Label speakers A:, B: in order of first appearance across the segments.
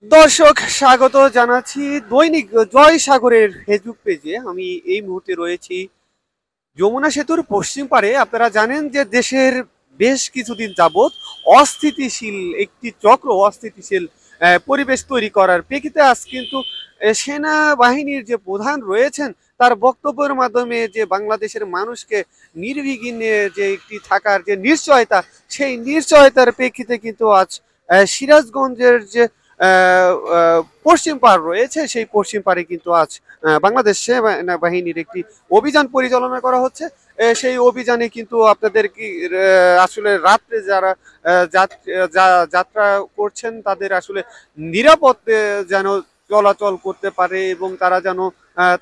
A: দর্শক স্বাগত জানাচ্ছি দৈনিক জয় সাগরের ফেসবুক পেজে। আমি এই মুহূর্তে রয়েছি যমুনা সেতুর পশ্চিম পারে। আপনারা জানেন যে দেশের বেশ কিছুদিন যাবৎ অস্থিতিশীল একটি চক্র, অস্থিতিশীল পরিবেশ তৈরি করার প্রেক্ষিতে আজ কিন্তু সেনাবাহিনীর যে প্রধান রয়েছেন তার বক্তব্যের মাধ্যমে যে বাংলাদেশের মানুষকে নির্বিঘ্নে যে একটি থাকার যে নিশ্চয়তা, সেই নিশ্চয়তার প্রেক্ষিতে কিন্তু আজ সিরাজগঞ্জের যে পশ্চিম পাড় রয়েছে সেই পশ্চিম পাড়ে কিন্তু আজ বাংলাদেশ সেনাবাহিনীর একটি অভিযান পরিচালনা করা হচ্ছে। সেই অভিযানে কিন্তু আপনাদের কি আসলে রাত্রে যারা যাত্রা করছেন তাদের আসলে নিরাপদ যেন চলাচল করতে পারে এবং তারা যেন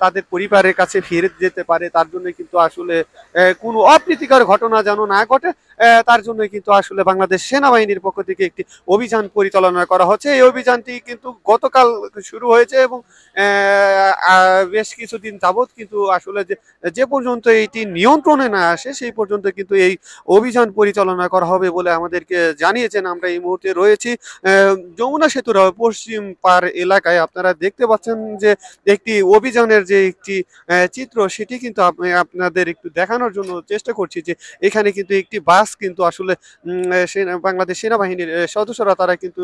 A: তাদের পরিবারের কাছে ফিরে যেতে পারে, তার জন্য কিন্তু আসলে কোনো অপ্রীতিকর ঘটনা যেন না ঘটে, তার জন্য কিন্তু আসলে বাংলাদেশ সেনাবাহিনীর পক্ষ থেকে একটি অভিযান পরিচালনা করা হচ্ছে। এই অভিযানটি কিন্তু গতকাল শুরু হয়েছে এবং বেশ কিছুদিন যাবৎ কিন্তু আসলে যে যে পর্যন্ত এটি নিয়ন্ত্রণে না আসে সেই পর্যন্ত কিন্তু এই অভিযান পরিচালনা করা হবে বলে আমাদেরকে জানিয়েছেন। আমরা এই মুহূর্তে রয়েছি যমুনা সেতুর পশ্চিম পার এলাকায়। আপনারা দেখতে পাচ্ছেন যে একটি অভিযানের যে একটি চিত্র, সেটি কিন্তু আপনাদের একটু দেখানোর জন্য চেষ্টা করছি যে এখানে কিন্তু একটি বাস কিন্তু আসলে বাংলাদেশ সেনাবাহিনীর সদস্যরা তারা কিন্তু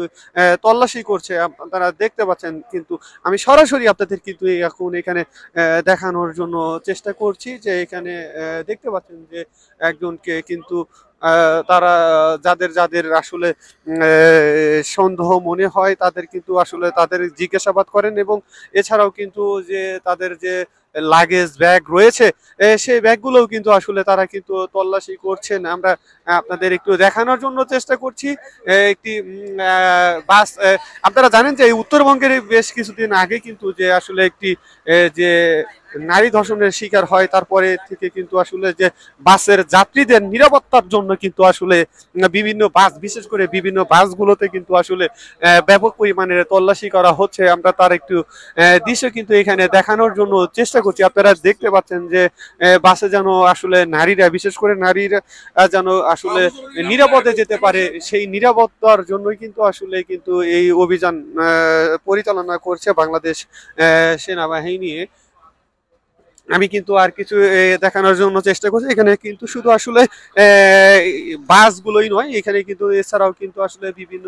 A: তল্লাশি করছে, আপনারা দেখতে পাচ্ছেন। কিন্তু আমি সরাসরি আপনাদের কিন্তু এখন এখানে দেখানোর জন্য চেষ্টা করছি যে এখানে দেখতে পাচ্ছেন যে একজনকে কিন্তু তারা যাদের যাদের আসলে সন্দেহ মনে হয় তাদের কিন্তু আসলে তাদের জিজ্ঞাসাবাদ করেন এবং এছাড়াও কিন্তু যে তাদের যে লাগেজ ব্যাগ রয়েছে সেই ব্যাগগুলোও কিন্তু আসলে তারা কিন্তু তল্লাশি করছেন। আমরা আপনাদের একটু দেখানোর জন্য চেষ্টা করছি একটি বাস। আপনারা জানেন যে এই উত্তরবঙ্গের বেশ কিছুদিন আগে কিন্তু যে আসলে একটি যে নারী ধর্ষণের শিকার হয়, তারপরে থেকে কিন্তু আসলে যে বাসের যাত্রীদের নিরাপত্তার জন্য কিন্তু আসলে বিভিন্ন বাস, বিশেষ করে বিভিন্ন বাসগুলোতে কিন্তু আসলে ব্যাপক পরিমাণে তল্লাশি করা হচ্ছে। আমরা তার একটু দৃশ্য কিন্তু এখানে দেখানোর জন্য চেষ্টা করছি। আপনারা দেখতে পাচ্ছেন যে বাসে যেন আসলে নারীরা, বিশেষ করে নারীরা যেন আসলে নিরাপদে যেতে পারে, সেই নিরাপত্তার জন্যই কিন্তু আসলে কিন্তু এই অভিযান পরিচালনা করছে বাংলাদেশ সেনাবাহিনী। আমি কিন্তু আর কিছু দেখানোর জন্য চেষ্টা করছি। এখানে কিন্তু শুধু আসলে বাসগুলোই নয়, এখানে কিন্তু এছাড়াও কিন্তু আসলে বিভিন্ন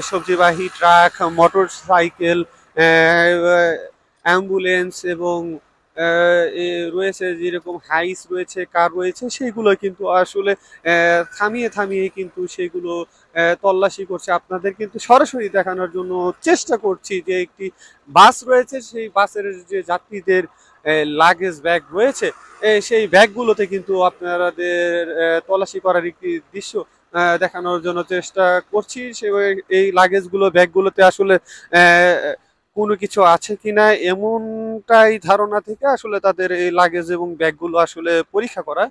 A: সবজিবাহী ট্রাক, মোটর সাইকেল, অ্যাম্বুলেন্স এবং রয়েছে যেরকম হাইস রয়েছে, কার রয়েছে, সেইগুলো কিন্তু আসলে থামিয়ে থামিয়ে কিন্তু সেগুলো তল্লাশি করছে। আপনাদের কিন্তু সরাসরি দেখানোর জন্য চেষ্টা করছি যে একটি বাস রয়েছে, সেই বাসের যে যাত্রীদের লাগেজ ব্যাগ রয়েছে সেই ব্যাগগুলোতে কিন্তু আপনাদের তল্লাশি করার একটি দৃশ্য দেখানোর জন্য চেষ্টা করছি। সে এই লাগেজগুলো, ব্যাগগুলোতে আসলে কোনো কিছু আছে কিনা এমনটাই ধারণা থেকে আসলে তাদের এই লাগেজ এবং ব্যাগগুলো আসলে পরীক্ষা করা।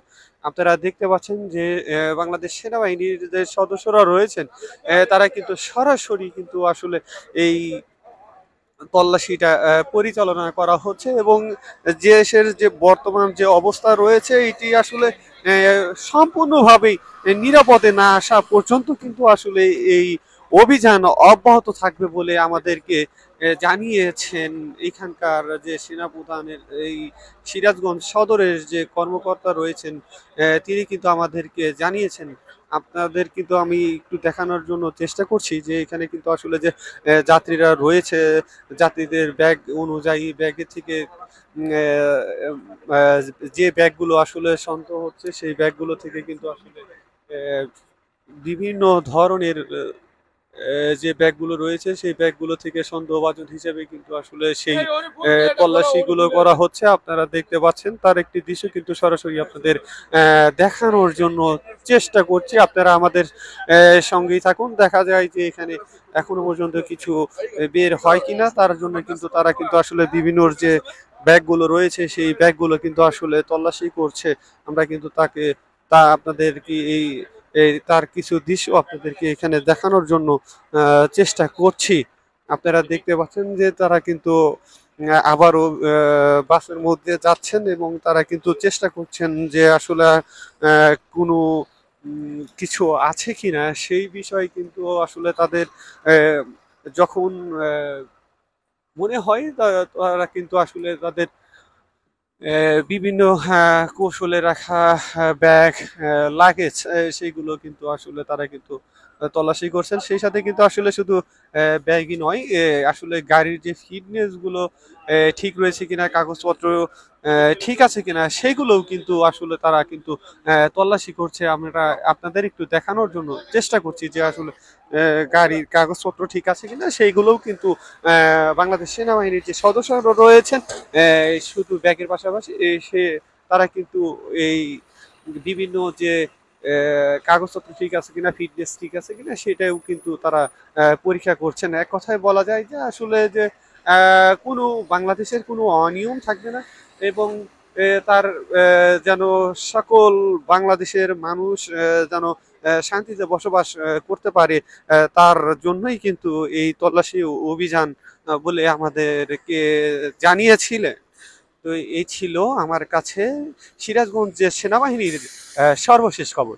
A: আপনারা দেখতে পাচ্ছেন যে বাংলাদেশ সেনাবাহিনীর যে সদস্যরা রয়েছেন তারা কিন্তু সরাসরি কিন্তু আসলে এই তল্লাশিটা পরিচালনা করা হচ্ছে এবং দেশের যে বর্তমান যে অবস্থা রয়েছে এটি আসলে সম্পূর্ণভাবেই নিরাপদে না আসা পর্যন্ত কিন্তু আসলে এই অভিযান অব্যাহত থাকবে বলে আমাদেরকে জানিয়েছেন এখানকার যে সেনাপ্রধানের এই সিরাজগঞ্জ সদরের যে কর্মকর্তা রয়েছেন, তিনি কিন্তু আমাদেরকে জানিয়েছেন। আপনাদের কিন্তু আমি একটু দেখানোর জন্য চেষ্টা করছি যে এখানে কিন্তু আসলে যে যাত্রীরা রয়েছে, যাত্রীদের ব্যাগ অনুযায়ী ব্যাগের থেকে যে ব্যাগগুলো আসলে সন্দেহ হচ্ছে সেই ব্যাগগুলো থেকে কিন্তু আসলে বিভিন্ন ধরনের যে ব্যাগগুলো রয়েছে সেই ব্যাগগুলো থেকে সন্দেহভাজন হিসেবে কিন্তু আসলে সেই তল্লাশিগুলো করা হচ্ছে। আপনারা দেখতে পাচ্ছেন, তার একটি দৃশ্য কিন্তু সরাসরি আপনাদের দেখানোর জন্য চেষ্টা করছি। আপনারা আমাদের সঙ্গেই থাকুন। দেখা যায় যে এখানে এখনো পর্যন্ত কিছু বের হয় কিনা, তার জন্য কিন্তু তারা কিন্তু আসলে বিভিন্ন যে ব্যাগগুলো রয়েছে সেই ব্যাগগুলো কিন্তু আসলে তল্লাশি করছে। আমরা কিন্তু তা আপনাদের কি এই তার কিছু দৃশ্য আপনাদেরকে এখানে দেখানোর জন্য চেষ্টা করছি। আপনারা দেখতে পাচ্ছেন যে তারা কিন্তু আবারও বাসের মধ্যে যাচ্ছেন এবং তারা কিন্তু চেষ্টা করছেন যে আসলে কোনো কিছু আছে কিনা সেই বিষয়ে কিন্তু আসলে তাদের যখন মনে হয় তারা কিন্তু আসলে তাদের বিভিন্ন কৌশলে রাখা ব্যাগ, লাগেজ, সেইগুলো কিন্তু আসলে তারা কিন্তু তল্লাশি করছেন। সেই সাথে কিন্তু আসলে শুধু ব্যাগই নয়, আসলে গাড়ির যে ফিটনেস গুলো ঠিক রয়েছে কিনা, কাগজপত্র ঠিক আছে কিনা, সেগুলোও কিন্তু আসলে তারা কিন্তু তল্লাশি করছে। আমরা আপনাদের একটু দেখানোর জন্য চেষ্টা করছি যে আসলে গাড়ির কাগজপত্র ঠিক আছে কিনা, সেইগুলোও কিন্তু বাংলাদেশ সেনাবাহিনীর যে সদস্যরা রয়েছেন, শুধু ব্যাগের পাশাপাশি তারা কিন্তু এই বিভিন্ন যে কাগজপত্র ঠিক আছে কিনা, ফিটনেস ঠিক আছে কিনা, সেটাও কিন্তু তারা পরীক্ষা করছেন। এক কথায় বলা যায় যে আসলে যে কোনো বাংলাদেশের কোনো অনিয়ম থাকবে না, এবং তার যেন সকল বাংলাদেশের মানুষ যেন শান্তিতে বসবাস করতে পারে, তার জন্যই কিন্তু এই তল্লাশি অভিযান বলে আমাদেরকে জানিয়েছিলেন। তো এই ছিল আমার কাছে সিরাজগঞ্জের সেনাবাহিনীর সর্বশেষ খবর।